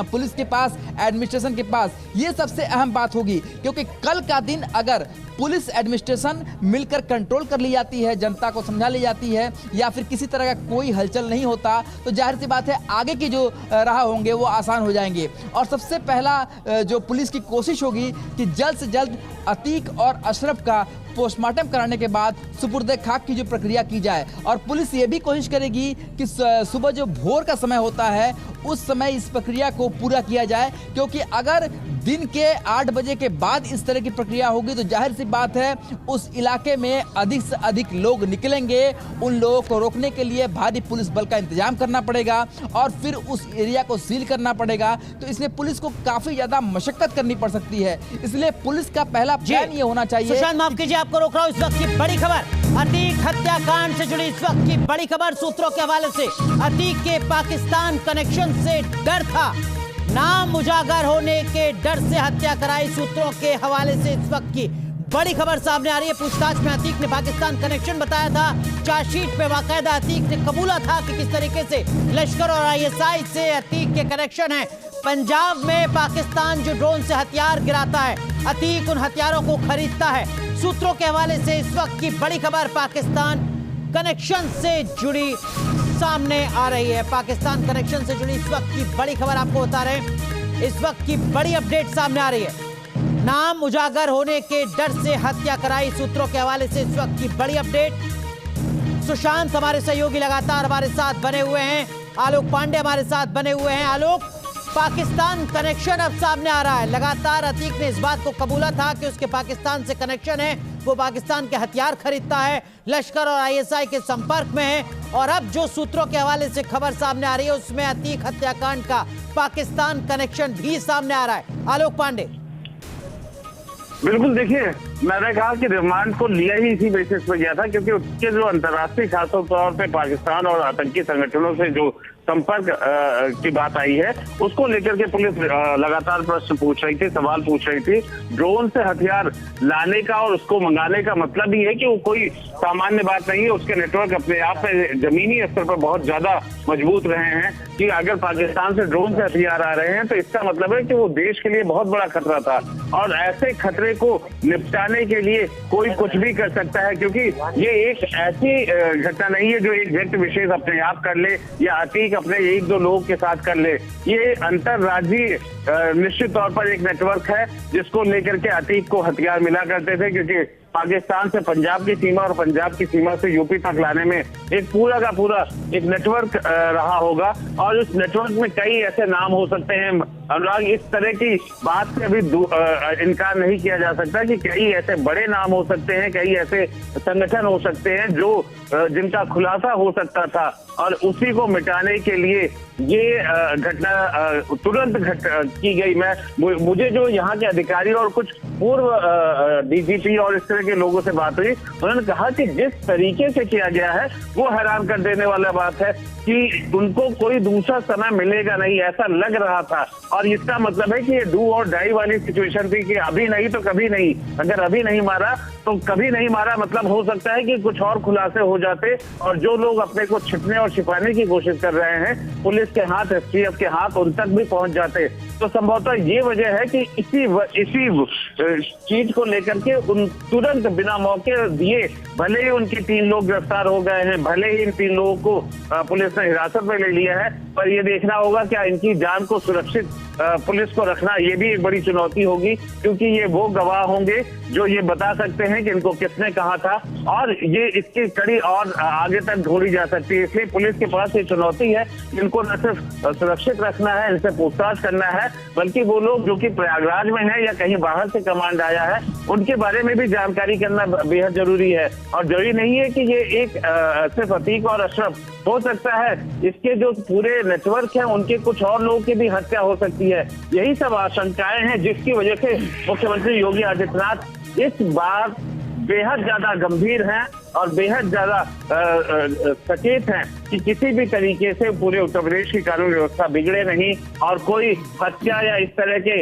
Police के पास, administration के पास, ये सबसे अहम बात होगी। क्योंकि कल का दिन अगर पुलिस एडमिनिस्ट्रेशन मिलकर कंट्रोल कर ली जाती है, जनता को समझा ली जाती है, या फिर किसी तरह का कोई हलचल नहीं होता, तो जाहिर सी बात है आगे की जो राह होंगे वो आसान हो जाएंगे। और सबसे पहला जो पुलिस की कोशिश होगी कि जल्द से जल्द अतीक और अशरफ का पोस्टमार्टम कराने के बाद सुपुर्द खाक की जो प्रक्रिया की जाए। और पुलिस ये भी कोशिश करेगी कि सुबह जो भोर का समय होता है उस समय इस प्रक्रिया को पूरा किया जाए, क्योंकि अगर दिन के 8 बजे के बाद इस तरह की प्रक्रिया होगी तो जाहिर सी बात है उस इलाके में अधिक से अधिक लोग निकलेंगे। उन लोगों को रोकने के लिए भारी पुलिस बल का इंतजाम करना पड़ेगा और फिर उस एरिया को सील करना पड़ेगा। तो इसलिए पुलिस को काफी ज्यादा मशक्कत करनी पड़ सकती है। इसलिए पुलिस का पहला प्लान ये होना चाहिए। सुशांत, माफ कीजिए, आपको रोक रहा हूं। इस वक्त की बड़ी खबर, अतीक हत्याकांड से जुड़ी इस वक्त की बड़ी खबर सूत्रों के हवाले से। अतीक के पाकिस्तान कनेक्शन से डर था, नाम उजागर होने के डर से हत्या कराई। सूत्रों के हवाले से इस वक्त की बड़ी खबर सामने आ रही है। पूछताछ में अतीक ने पाकिस्तान कनेक्शन बताया था। चार्जशीट पे बाकायदा अतीक ने कबूला था कि किस तरीके से लश्कर और आईएसआई से अतीक के कनेक्शन है। पंजाब में पाकिस्तान जो ड्रोन से हथियार गिराता है, अतीक उन हथियारों को खरीदता है। सूत्रों के हवाले से इस वक्त की बड़ी खबर पाकिस्तान कनेक्शन से जुड़ी सामने आ रही है। पाकिस्तान कनेक्शन से जुड़ी इस वक्त की बड़ी खबर आपको बता रहे हैं। इस वक्त की बड़ी अपडेट सामने आ रही है। नाम उजागर होने के डर से हत्या कराई। सूत्रों के हवाले से इस वक्त की बड़ी अपडेट। सुशांत हमारे सहयोगी लगातार हमारे साथ बने हुए हैं, आलोक पांडे हमारे साथ बने हुए हैं। आलोक, पाकिस्तान कनेक्शन अब सामने आ रहा है। लगातार अतीक ने इस बात को कबूला था कि उसके पाकिस्तान से कनेक्शन है, वो पाकिस्तान के हथियार खरीदता है, लश्कर और आईएसआई के संपर्क में है। और अब जो सूत्रों के हवाले से खबर सामने आ रही है उसमें अतीक हत्याकांड का पाकिस्तान कनेक्शन भी सामने आ रहा है। आलोक पांडे। बिल्कुल, देखिए, मैंने कहा कि रिमांड को लिया ही इसी बेसिस पर गया था, क्योंकि उसके जो अंतर्राष्ट्रीय खासतौर तौर पे पाकिस्तान और आतंकी संगठनों से जो संपर्क की बात आई है उसको लेकर के पुलिस लगातार प्रश्न पूछ रही थी, सवाल पूछ रही थी। ड्रोन से हथियार लाने का और उसको मंगाने का मतलब ही है कि वो कोई सामान्य बात नहीं है। उसके नेटवर्क अपने आप में जमीनी स्तर पर बहुत ज्यादा मजबूत रहे हैं कि अगर पाकिस्तान से ड्रोन से हथियार आ रहे हैं तो इसका मतलब है कि वो देश के लिए बहुत बड़ा खतरा था। और ऐसे खतरे को निपटाने के लिए कोई कुछ भी कर सकता है, क्योंकि ये एक ऐसी घटना नहीं है जो एक व्यक्ति विशेष अपने आप कर ले या अतीक अपने एक दो लोगों के साथ कर ले। ये अंतरराज्यीय निश्चित तौर पर एक नेटवर्क है जिसको लेकर के अतीक को हथियार मिला करते थे, क्योंकि पाकिस्तान से पंजाब की सीमा और पंजाब की सीमा से यूपी तक लाने में एक पूरा का पूरा एक नेटवर्क रहा होगा। और उस नेटवर्क में कई ऐसे नाम हो सकते हैं अनुराग, इस तरह की बात से अभी इनकार नहीं किया जा सकता कि कई ऐसे बड़े नाम हो सकते हैं, कई ऐसे संगठन हो सकते हैं जो जिनका खुलासा हो सकता था। और उसी को मिटाने के लिए ये घटना तुरंत की गई। मुझे जो यहाँ के अधिकारी और कुछ पूर्व डीजीपी और इस तरह के लोगों से बात हुई, उन्होंने कहा कि जिस तरीके से किया गया है वो हैरान कर देने वाला बात है कि उनको कोई दूसरा समय मिलेगा नहीं, ऐसा लग रहा था। और इसका मतलब है कि ये डू और डाई वाली सिचुएशन थी कि अभी नहीं तो कभी नहीं। अगर अभी नहीं मारा तो कभी नहीं मारा, मतलब हो सकता है कि कुछ और खुलासे हो जाते और जो लोग अपने को छिपने और छिपाने की कोशिश कर रहे हैं पुलिस के हाथ, एसटीएफ के हाथ, उन तक भी पहुंच जाते। तो संभवतः ये वजह है कि इसी चीज को लेकर के उन तुरंत बिना मौके दिए, भले ही उनके 3 लोग गिरफ्तार हो गए हैं, भले ही इन 3 लोगों को पुलिस ने हिरासत में ले लिया है, पर ये देखना होगा क्या इनकी जान को सुरक्षित पुलिस को रखना ये भी एक बड़ी चुनौती होगी, क्योंकि ये वो गवाह होंगे जो ये बता सकते हैं कि इनको किसने कहा था और ये इसकी कड़ी और आगे तक ढूंढी जा सकती है। इसलिए पुलिस के पास ये चुनौती है, इनको न सिर्फ सुरक्षित रखना है, इनसे पूछताछ करना है, बल्कि वो लोग जो कि प्रयागराज में है या कहीं बाहर से कमांड आया है उनके बारे में भी जानकारी करना बेहद जरूरी है। और जरूरी नहीं है कि ये एक सिर्फ अतीक और अशरफ हो सकता है, इसके जो पूरे नेटवर्क हैं उनके कुछ और लोगों की भी हत्या हो सकती है। यही सब आशंकाएं हैं जिसकी वजह से मुख्यमंत्री योगी आदित्यनाथ इस बार बेहद ज्यादा गंभीर हैं और बेहद ज्यादा सचेत हैं कि किसी भी तरीके से पूरे उत्तर प्रदेश की कानून व्यवस्था बिगड़े नहीं और कोई हत्या या इस तरह के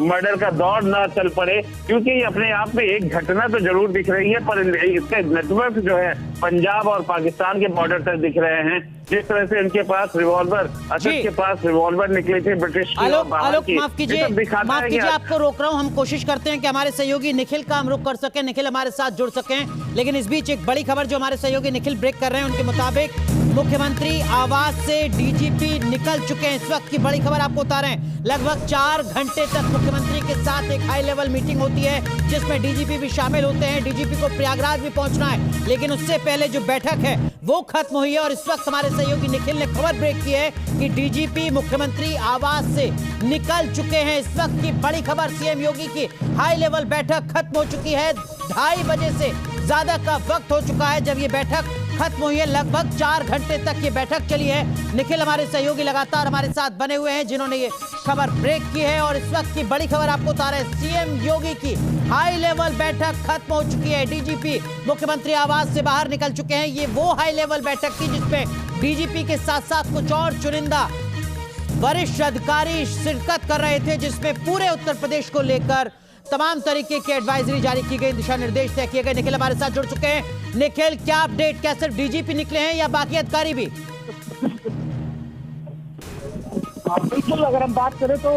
मर्डर का दौर न चल पड़े, क्योंकि ये अपने आप में एक घटना तो जरूर दिख रही है, पर इसके नेटवर्क जो है पंजाब और पाकिस्तान के बॉर्डर तक दिख रहे हैं। जिस तरह से इनके पास रिवॉल्वर, असद के पास रिवॉल्वर निकले थे ब्रिटिश की और बाहर की, माफ कीजिए आपको रोक रहा हूं। हम कोशिश करते हैं कि हमारे सहयोगी निखिल का हम रुख कर सकें, निखिल हमारे साथ जुड़ सकें, लेकिन इस बीच एक बड़ी खबर जो हमारे सहयोगी निखिल ब्रेक कर रहे हैं, उनके मुताबिक मुख्यमंत्री आवास से डीजीपी निकल चुके हैं। इस वक्त की बड़ी खबर आपको बता रहे हैं। लगभग 4 घंटे तक मुख्यमंत्री के साथ एक हाई लेवल मीटिंग होती है जिसमें डीजीपी भी शामिल होते हैं। डीजीपी को प्रयागराज भी पहुंचना है, लेकिन उससे पहले जो बैठक है वो खत्म हुई है और इस वक्त हमारे सहयोगी निखिल ने खबर ब्रेक की है कि डीजीपी मुख्यमंत्री आवास से निकल चुके हैं। इस वक्त की बड़ी खबर, सीएम योगी की हाई लेवल बैठक खत्म हो चुकी है। 2:30 बजे से ज्यादा का वक्त हो चुका है जब ये बैठक खत्म हुई है। लगभग 4 घंटे तक ये बैठक चली है। निखिल हमारे सहयोगी लगातार हमारे साथ बने हुए हैं जिन्होंने ये खबर ब्रेक की है और इस वक्त की बड़ी खबर आपको बता रहे हैं। सीएम योगी की हाई लेवल बैठक खत्म हो चुकी है। डीजीपी मुख्यमंत्री आवास से बाहर निकल चुके हैं। ये वो हाई लेवल बैठक थी जिसमें डीजीपी के साथ साथ कुछ और चुनिंदा वरिष्ठ अधिकारी शिरकत कर रहे थे, जिसमें पूरे उत्तर प्रदेश को लेकर तमाम तरीके की एडवाइजरी जारी की गई, दिशा निर्देश तय किए गए। निखिल हमारे साथ जुड़ चुके हैं। निखिल, क्या अपडेट, क्या सिर्फ डीजीपी निकले हैं या बाकी अधिकारी भी? बिल्कुल, अगर हम बात करें तो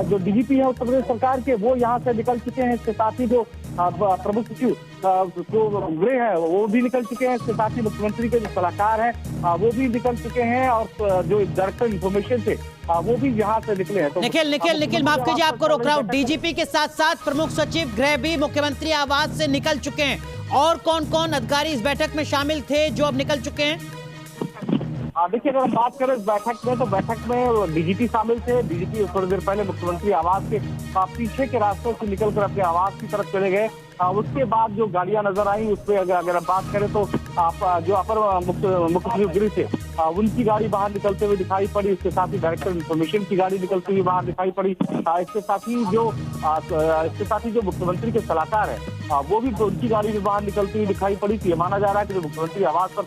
जो डीजीपी है उत्तर प्रदेश सरकार के, वो यहाँ से निकल चुके हैं। इसके साथ ही जो प्रमुख सचिव जो गृह है वो भी निकल चुके हैं। इसके साथ ही मुख्यमंत्री के जो सलाहकार हैं वो भी निकल चुके हैं और जो डायरेक्टर इंफॉर्मेशन थे वो भी यहाँ से निकले हैं। तो निखिल माफ कीजिए आपको रोक रहा हूँ। डीजीपी के साथ साथ प्रमुख सचिव गृह भी मुख्यमंत्री आवास से निकल चुके हैं। और कौन कौन अधिकारी इस बैठक में शामिल थे जो अब निकल चुके हैं? देखिए, अगर हम बात करें इस बैठक में, तो बैठक में डीजीपी शामिल थे। डीजीपी थोड़ी देर पहले मुख्यमंत्री आवास के पीछे के रास्तों से निकलकर अपने आवास की तरफ चले गए। उसके बाद जो गाड़ियां नजर आई उस पर अगर हम बात करें तो जो अपर मुख्य सचिव गृह थे उनकी गाड़ी बाहर निकलते हुए दिखाई पड़ी। इसके साथ ही डायरेक्टर इंफॉर्मेशन की गाड़ी निकलती हुई बाहर दिखाई पड़ी। इसके साथ ही जो मुख्यमंत्री के सलाहकार है वो भी उनकी गाड़ी में बाहर निकलती हुई दिखाई पड़ी। तो ये माना जा रहा है कि जो मुख्यमंत्री आवास पर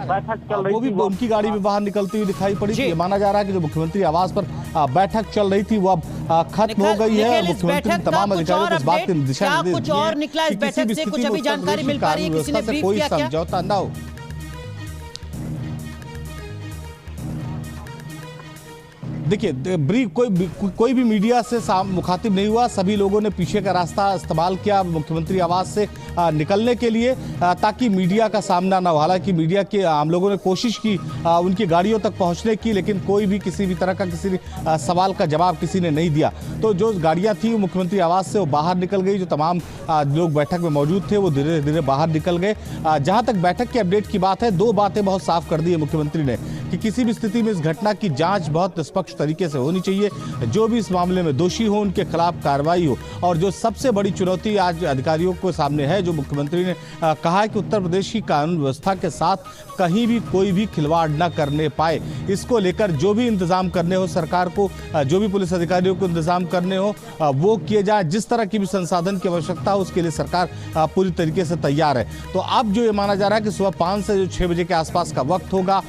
बैठक चल रही थी, उनकी गाड़ी में बाहर निकलती हुई दिखाई पड़ी। ये माना जा रहा है कि जो मुख्यमंत्री आवास पर बैठक चल रही थी वो अब खत्म हो गई है। मुख्यमंत्री तमाम अधिकारियों को इस बात के दिशा निर्देश दिए इस बैठक से कुछ अभी जानकारी मिल पा रही है, किसी ने ब्रीफ किया क्या? समझौता ना हो। देखिए, ब्रीफ कोई भी मीडिया से मुखातिब नहीं हुआ। सभी लोगों ने पीछे का रास्ता इस्तेमाल किया मुख्यमंत्री आवास से निकलने के लिए ताकि मीडिया का सामना ना हो। हालांकि मीडिया के हम लोगों ने कोशिश की उनकी गाड़ियों तक पहुंचने की, लेकिन कोई भी किसी भी तरह का किसी सवाल का जवाब किसी ने नहीं दिया। तो जो गाड़ियां थी मुख्यमंत्री आवास से वो बाहर निकल गई। जो तमाम लोग बैठक में मौजूद थे वो धीरे धीरे बाहर निकल गए। जहां तक बैठक की अपडेट की बात है, 2 बातें बहुत साफ कर दी है मुख्यमंत्री ने कि किसी भी स्थिति में इस घटना की जांच बहुत निष्पक्ष तरीके से होनी चाहिए। जो भी इस मामले में दोषी हो उनके खिलाफ कार्रवाई हो। और जो सबसे बड़ी चुनौती आज अधिकारियों को सामने है, जो मुख्यमंत्री ने कहा है कि उत्तर प्रदेश की कानून व्यवस्था के साथ कहीं भी कोई भी खिलवाड़ न करने पाए। इसको लेकर जो भी इंतजाम करने हो सरकार को, जो भी पुलिस अधिकारियों को इंतजाम करने हो वो किए जाए। जिस तरह की भी संसाधन की आवश्यकता हो उसके लिए सरकार पूरी तरीके से तैयार है। तो अब जो ये माना जा रहा है कि सुबह 5 से 6 बजे के आसपास का वक्त होगा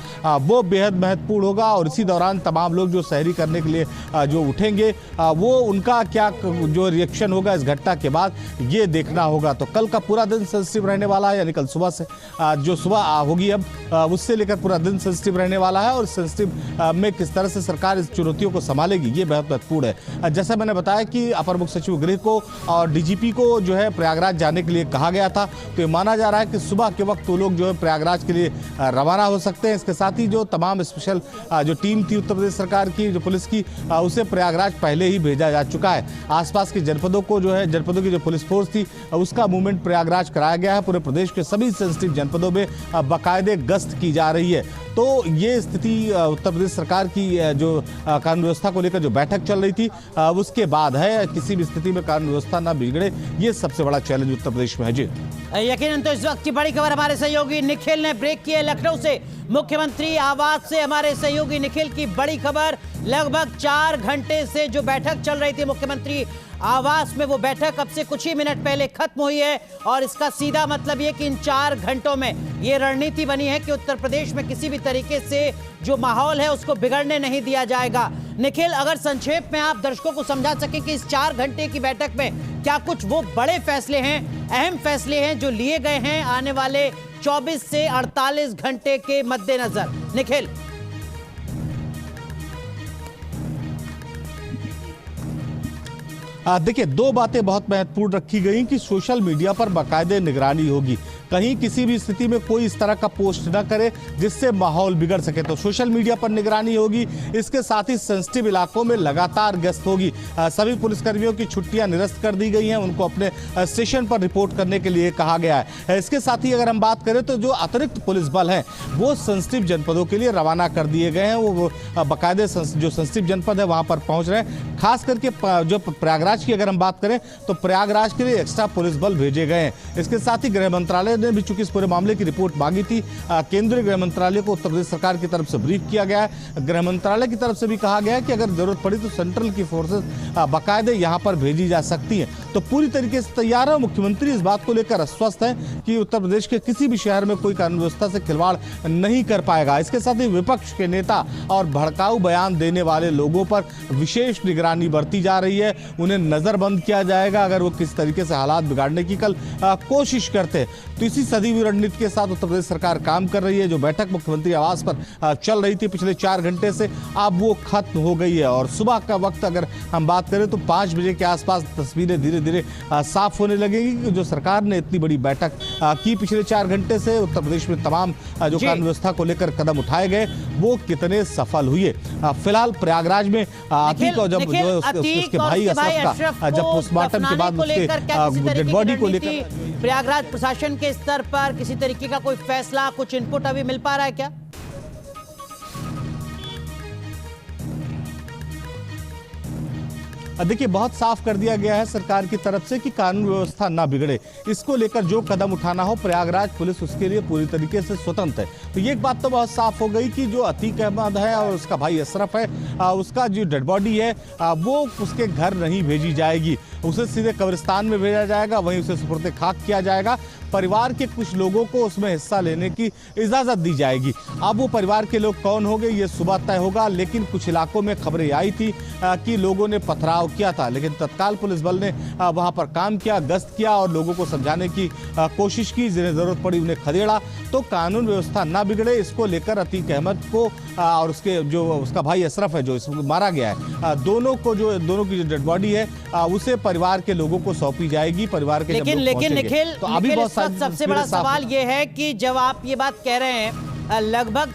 वो बेहद महत्वपूर्ण होगा और इसी दौरान तमाम लोग जो सहरी करने के लिए जो उठेंगे वो उनका क्या जो रिएक्शन होगा इस घटना के बाद ये देखना होगा। तो कल का पूरा दिन सेंसिटिव रहने वाला है, यानी कल सुबह से जो सुबह होगी अब उससे लेकर पूरा दिन सेंसिटिव रहने वाला है और सेंसिटिव में किस तरह से सरकार इस चुनौतियों को संभालेगी ये बहुत महत्वपूर्ण है। जैसा मैंने बताया कि अपर मुख्य सचिव गृह को और डीजीपी को जो है प्रयागराज जाने के लिए कहा गया था। तो ये माना जा रहा है कि सुबह के वक्त वो लोग जो है प्रयागराज के लिए रवाना हो सकते हैं। इसके साथ ही जो तमाम स्पेशल जो टीम थी उत्तर प्रदेश सरकार की जो पुलिस की उसे प्रयागराज पहले ही भेजा जा चुका है। आसपास के जनपदों को जो है जनपदों की जो पुलिस फोर्स थी उसका मूवमेंट प्रयागराज कराया गया है। पूरे प्रदेश के सभी सेंसिटिव जनपदों में बाकायदे गश्त की जा रही है। तो ये स्थिति उत्तर प्रदेश सरकार की जो कानून व्यवस्था को लेकर जो बैठक चल रही थी उसके बाद है। किसी भी स्थिति में कानून व्यवस्था ना बिगड़े ये सबसे बड़ा चैलेंज उत्तर प्रदेश में है। जी यकीनन तो इस वक्त की बड़ी खबर हमारे सहयोगी निखिल ने ब्रेक की है लखनऊ से। मुख्यमंत्री आवास से हमारे सहयोगी निखिल की बड़ी खबर। लगभग 4 घंटे से जो बैठक चल रही थी मुख्यमंत्री आवास में वो बैठक अब से कुछ ही मिनट पहले खत्म हुई है और इसका सीधा मतलब ये कि इन 4 घंटों में ये रणनीति बनी है कि उत्तर प्रदेश में किसी भी तरीके से जो माहौल है उसको बिगड़ने नहीं दिया जाएगा। निखिल, अगर संक्षेप में आप दर्शकों को समझा सके कि इस 4 घंटे की बैठक में क्या कुछ वो बड़े फैसले हैं, अहम फैसले हैं जो लिए गए हैं आने वाले 24 से 48 घंटे के मद्देनजर। निखिल। देखिए, 2 बातें बहुत महत्वपूर्ण रखी गई कि सोशल मीडिया पर बाकायदे निगरानी होगी, कहीं किसी भी स्थिति में कोई इस तरह का पोस्ट न करे जिससे माहौल बिगड़ सके, तो सोशल मीडिया पर निगरानी होगी। इसके साथ ही सेंसिटिव इलाकों में लगातार गश्त होगी। सभी पुलिसकर्मियों की छुट्टियां निरस्त कर दी गई हैं, उनको अपने स्टेशन पर रिपोर्ट करने के लिए कहा गया है। इसके साथ ही अगर हम बात करें तो जो अतिरिक्त पुलिस बल हैं वो सेंसिटिव जनपदों के लिए रवाना कर दिए गए हैं। वो बाकायदे जो सेंसिटिव जनपद है वहां पर पहुंच रहे हैं। खास करके जो प्रयागराज की अगर हम बात करें तो प्रयागराज के लिए एक्स्ट्रा पुलिस बल भेजे गए हैं। इसके साथ ही गृह मंत्रालय ने भी चूंकि इस पूरे मामले की रिपोर्ट मांगी थी, केंद्रीय गृह मंत्रालय को उत्तर प्रदेश सरकार की तरफ से ब्रीफ किया गया है। गृह मंत्रालय की तरफ से भी कहा गया है कि अगर जरूरत पड़ी तो सेंट्रल की फोर्सेस बाकायदे यहां पर भेजी जा सकती हैं। तो पूरी तरीके से तैयार है। मुख्यमंत्री इस बात को लेकर आश्वस्त हैं कि उत्तर प्रदेश के किसी भी शहर में कोई कानून व्यवस्था से खिलवाड़ नहीं कर पाएगा। इसके साथ ही विपक्ष के नेता और भड़काऊ बयान देने वाले लोगों पर विशेष निगरानी बरती जा रही है। उन्हें नजरबंद किया जाएगा अगर वो किस तरीके से हालात बिगाड़ने की कल कोशिश करते। तो इसी सदी हुई रणनीति के साथ उत्तर प्रदेश सरकार काम कर रही है। जो बैठक मुख्यमंत्री आवास पर चल रही थी पिछले 4 घंटे से, अब वो खत्म हो गई है। और सुबह का वक्त अगर हम बात करें तो 5 बजे के आसपास तस्वीरें धीरे धीरे साफ होने लगेगी कि जो सरकार ने इतनी बड़ी बैठक की पिछले 4 घंटे से उत्तर प्रदेश में तमाम जो कानून व्यवस्था को लेकर कदम उठाए गए वो कितने सफल हुए। फिलहाल प्रयागराज में अतीक और जब जो उसके भाई अशरफ का जब पोस्टमार्टम के बाद उसके डेड बॉडी को लेकर प्रयागराज प्रशासन के स्तर पर किसी तरीके का कोई फैसला, कुछ इनपुट अभी मिल पा रहा है क्या? देखिए, बहुत साफ कर दिया गया है सरकार की तरफ से कि कानून व्यवस्था ना बिगड़े। इसको लेकर जो कदम उठाना हो प्रयागराज पुलिस उसके लिए पूरी तरीके से स्वतंत्र है। तो ये एक बात तो बहुत साफ हो गई कि जो अतीक अहमद है और उसका भाई अशरफ है, उसका जो डेड बॉडी है वो उसके घर नहीं भेजी जाएगी, उसे सीधे कब्रिस्तान में भेजा जाएगा, वहीं उसे सुपुर्द खाक किया जाएगा। परिवार के कुछ लोगों को उसमें हिस्सा लेने की इजाजत दी जाएगी। अब वो परिवार के लोग कौन होंगे ये सुबह तय होगा, लेकिन कुछ इलाकों में खबरें आई थी कि लोगों ने पथराव किया था, लेकिन तत्काल पुलिस बल ने वहां पर काम किया, गश्त किया और लोगों को समझाने की कोशिश की। जिन्हें जरूरत पड़ी उन्हें खदेड़ा। तो कानून व्यवस्था ना बिगड़े, इसको लेकर अतीक अहमद को और उसके जो उसका भाई अशरफ है जो इसको मारा गया है, दोनों की जो डेड बॉडी है उसे परिवार के लोगों को सौंपी जाएगी। परिवार के लेकिन निखिल, तो अभी बहुत सबसे बड़ा सवाल ये है कि जब आप ये बात कह रहे हैं लगभग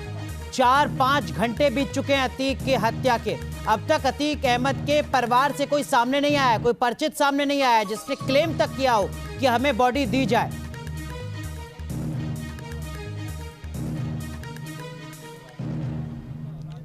4-5 घंटे बीत चुके हैं अतीक की हत्या के, अब तक अतीक अहमद के परिवार से कोई सामने नहीं आया, कोई परिचित सामने नहीं आया जिसने क्लेम तक किया हो कि हमें बॉडी दी जाए।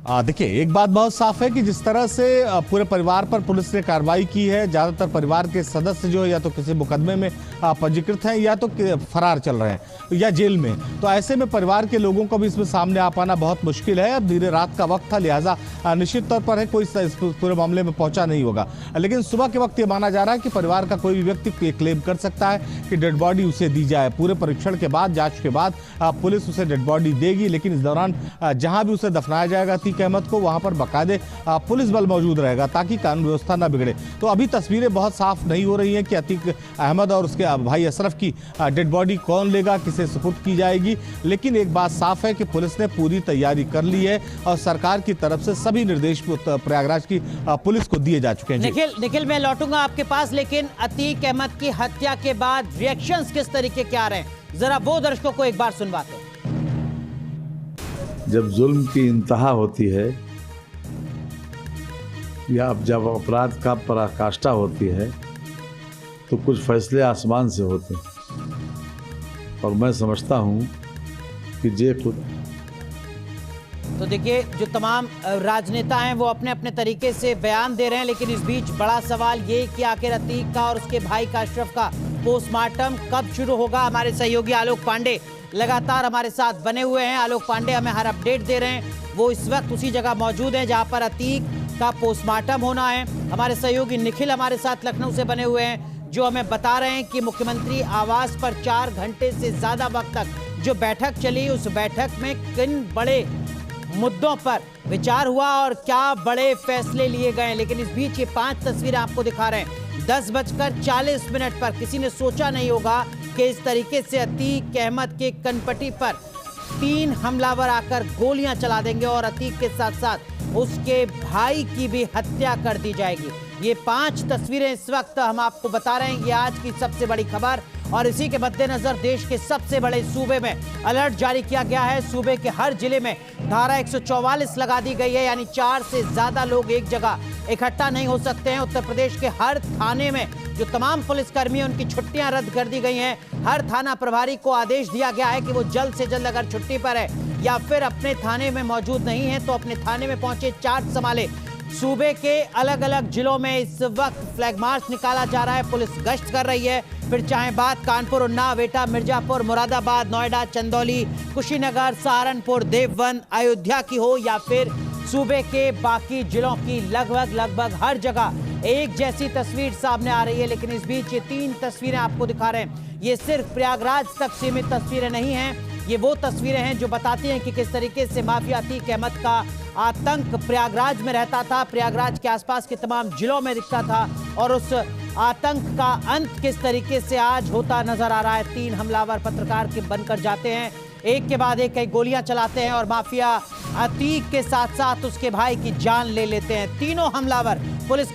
देखिए, एक बात बहुत साफ है कि जिस तरह से पूरे परिवार पर पुलिस ने कार्रवाई की है, ज्यादातर परिवार के सदस्य जो है या तो किसी मुकदमे में पंजीकृत हैं या तो फरार चल रहे हैं या जेल में। तो ऐसे में परिवार के लोगों को भी इसमें सामने आ पाना बहुत मुश्किल है। अब धीरे रात का वक्त था, लिहाजा निश्चित तौर पर है कोई इस पूरे मामले में पहुंचा नहीं होगा। लेकिन सुबह के वक्त ये माना जा रहा है कि परिवार का कोई भी व्यक्ति क्लेम कर सकता है कि डेड बॉडी उसे दी जाए। पूरे परीक्षण के बाद, जांच के बाद पुलिस उसे डेड बॉडी देगी, लेकिन इस दौरान जहां भी उसे दफनाया जाएगा अतीक अहमद को, वहां पर बाकायदे पुलिस बल मौजूद रहेगा ताकि कानून व्यवस्था न बिगड़े। तो अभी तस्वीरें बहुत साफ नहीं हो रही हैं कि अतीक अहमद और उसके भाई अशरफ की डेड बॉडी कौन लेगा, किसे सुपुर्द की जाएगी। लेकिन एक बात साफ है कि पुलिस ने पूरी तैयारी कर ली है और सरकार की तरफ से सभी निर्देश प्रयागराज की पुलिस को दिए जा चुके हैं। निखिल, मैं लौटूंगा आपके पास, लेकिन अतीक अहमद की हत्या के बाद रिएक्शंस किस तरीके के आ रहे हैं, जरा वो दर्शकों को एक बार सुनवाते हैं। जब जुल्म की इंतहा होती है या जब अपराध का पराकाष्ठा होती है तो कुछ फैसले आसमान से होते हैं और मैं समझता हूं कि जे खुद। तो देखिए, जो तमाम राजनेता हैं वो अपने अपने तरीके से बयान दे रहे हैं, लेकिन इस बीच बड़ा सवाल ये कि आखिर अतीक का और उसके भाई का अशरफ का पोस्टमार्टम कब शुरू होगा। हमारे सहयोगी आलोक पांडे लगातार हमारे साथ बने हुए हैं। आलोक पांडे हमें हर अपडेट दे रहे हैं। वो इस वक्त उसी जगह मौजूद हैं जहां पर अतीक का पोस्टमार्टम होना है हमारे सहयोगी निखिल हमारे साथ लखनऊ से बने हुए हैं, जो हमें बता रहे हैं कि मुख्यमंत्री आवास पर 4 घंटे से ज्यादा वक्त तक जो बैठक चली, उस बैठक में किन बड़े मुद्दों पर विचार हुआ और क्या बड़े फैसले लिए गए। लेकिन इस बीच ये 5 तस्वीरें आपको दिखा रहे हैं। 10:40 पर किसी ने सोचा नहीं होगा कि इस तरीके से अतीक अहमद के कनपटी पर 3 हमलावर आकर गोलियां चला देंगे और अतीक के साथ साथ उसके भाई की भी हत्या कर दी जाएगी। ये 5 तस्वीरें इस वक्त हम आपको बता रहे हैं। ये आज की सबसे बड़ी खबर और इसी के मद्देनजर देश के सबसे बड़े सूबे में अलर्ट जारी किया गया है। सूबे के हर जिले में धारा 144 लगा दी गई है, यानी 4 से ज्यादा लोग एक जगह इकट्ठा नहीं हो सकते हैं। उत्तर प्रदेश के हर थाने में जो तमाम पुलिसकर्मी हैं उनकी छुट्टियां रद्द कर दी गई हैं। हर थाना प्रभारी को आदेश दिया गया है कि वो जल्द से जल्द अगर छुट्टी पर है या फिर अपने थाने में मौजूद नहीं है तो अपने थाने में पहुंचे चार्ज संभाले। सूबे के अलग अलग जिलों में इस वक्त फ्लैग मार्च निकाला जा रहा है, पुलिस गश्त कर रही है। फिर चाहे बात कानपुर, उन्नाव, एटा, मिर्जापुर, मुरादाबाद, नोएडा, चंदौली, कुशीनगर, सहारनपुर, देवबंद, अयोध्या की हो या फिर सूबे के बाकी जिलों की, लगभग हर जगह एक जैसी तस्वीर सामने आ रही है। लेकिन इस बीच ये 3 तस्वीरें आपको दिखा रहे हैं। ये सिर्फ प्रयागराज तक सीमित तस्वीरें नहीं हैं, ये वो तस्वीरें हैं जो बताती हैं कि किस तरीके से माफिया अतीक अहमद का आतंक प्रयागराज में रहता था, प्रयागराज के आसपास के तमाम जिलों में दिखता था और उस आतंक का अंत किस तरीके से आज होता नजर आ रहा है। 3 हमलावर पत्रकार के बनकर जाते हैं, एक के बाद एक कई गोलियां चलाते हैं और माफिया अतीक के साथ साथ उसके भाई की जान ले लेते हैं। तीनों हमलावर पुलिस की